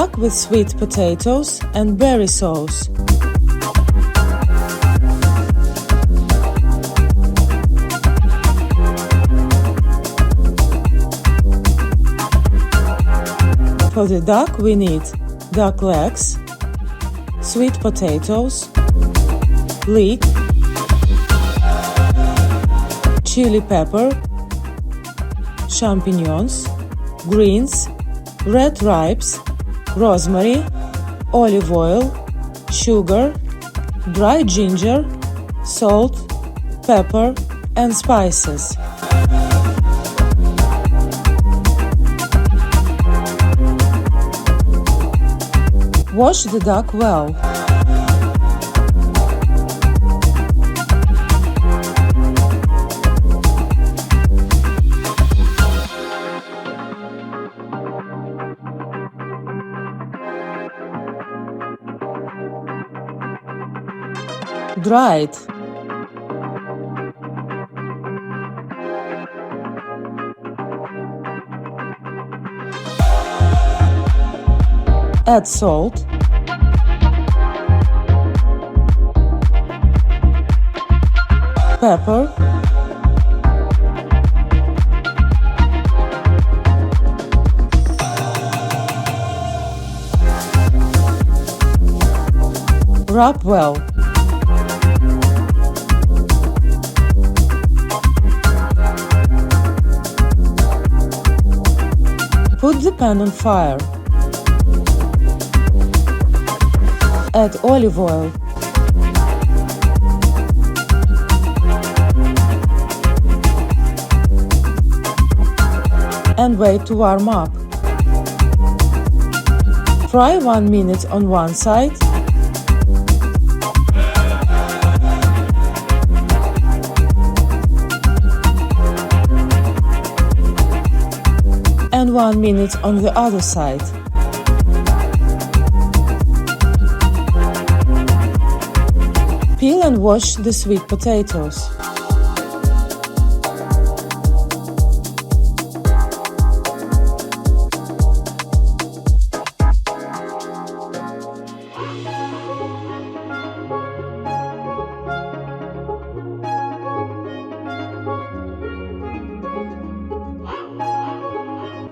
duck with sweet potatoes and berry sauce. For the duck we need duck legs, sweet potatoes, leek, chili pepper, champignons, greens, red ribes, rosemary, olive oil, sugar, dry ginger, salt, pepper, and spices. Wash the duck well. Dry it. Add salt, pepper, rub well. Put the pan on fire. Add olive oil. And wait to warm up. Fry 1 minute on one side. And 1 minute on the other side. Peel and wash the sweet potatoes.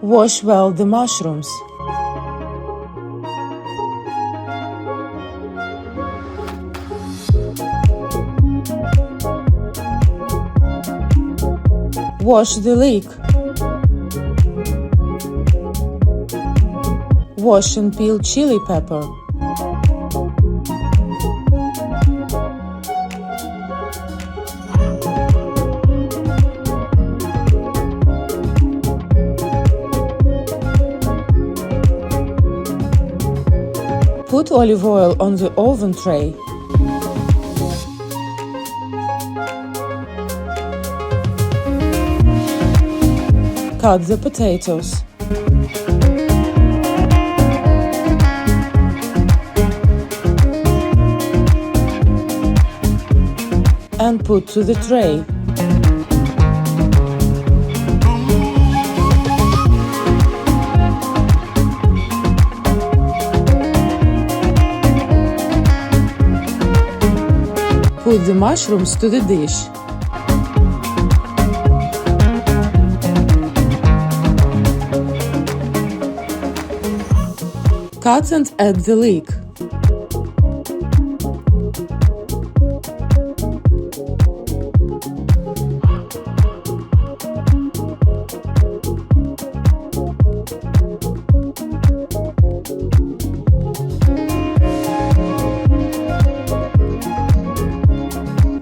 Wash well the mushrooms. Wash the leek. Wash and peel chili pepper. Put olive oil on the oven tray. Cut the potatoes. And put to the tray. Put the mushrooms to the dish. Cut and add the leek.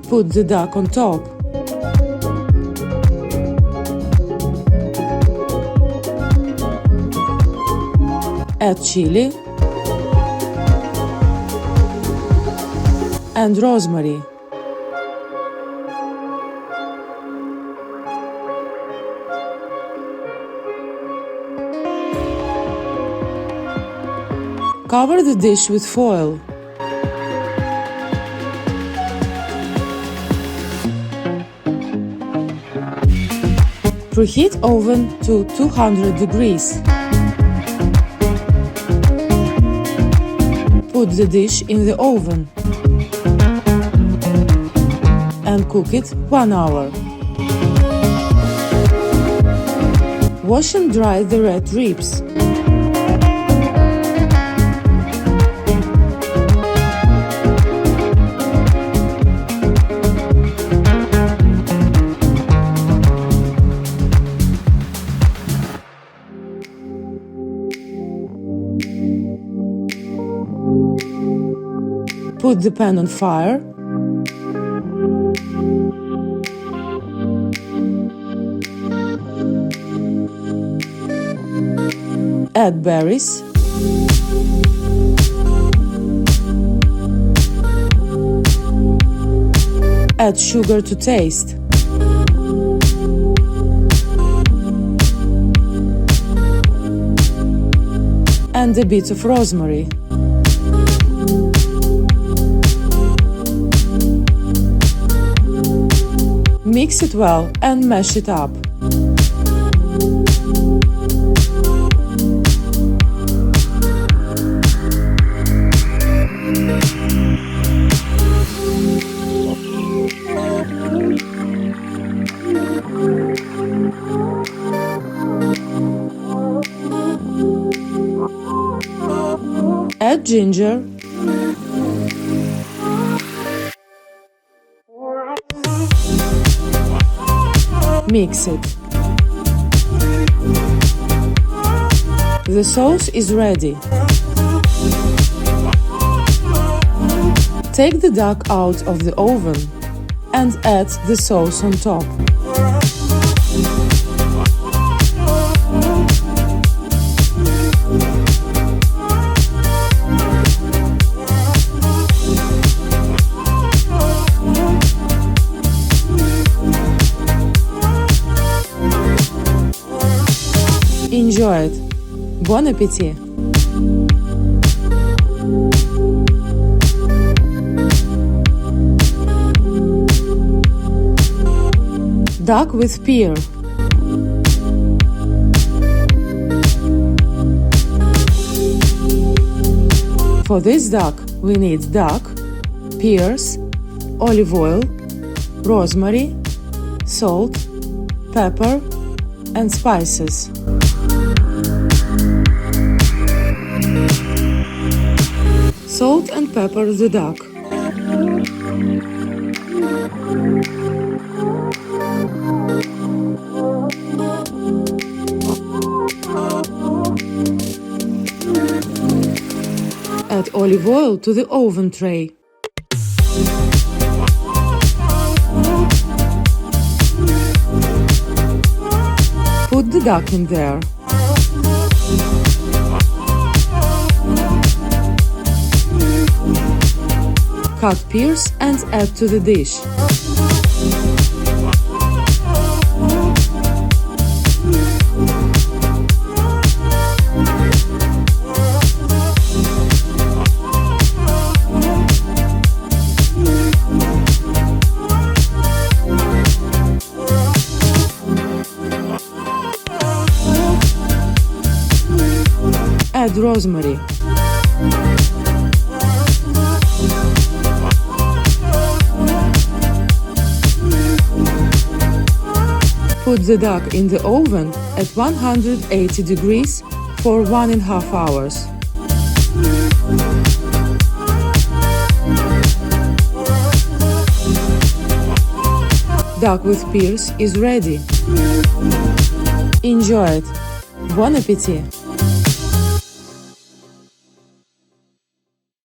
Put the duck on top. Add chili and rosemary. Cover the dish with foil. Preheat oven to 200 degrees. Put the dish in the oven and cook it 1 hour. Wash and dry the red ribs. Put the pan on fire. Add berries. Add sugar to taste. And a bit of rosemary. Mix it well and mash it up. Add ginger. Mix it. The sauce is ready. Take the duck out of the oven and add the sauce on top. Enjoy it. Bon appétit! Duck with pear. For this duck, we need duck, pears, olive oil, rosemary, salt, pepper, and spices. Salt and pepper the duck. Add olive oil to the oven tray. Put the duck in there. Cut pears and add to the dish. Add rosemary. Put the duck in the oven at 180 degrees for 1.5 hours. Duck with pears is ready. Enjoy it. Bon appétit!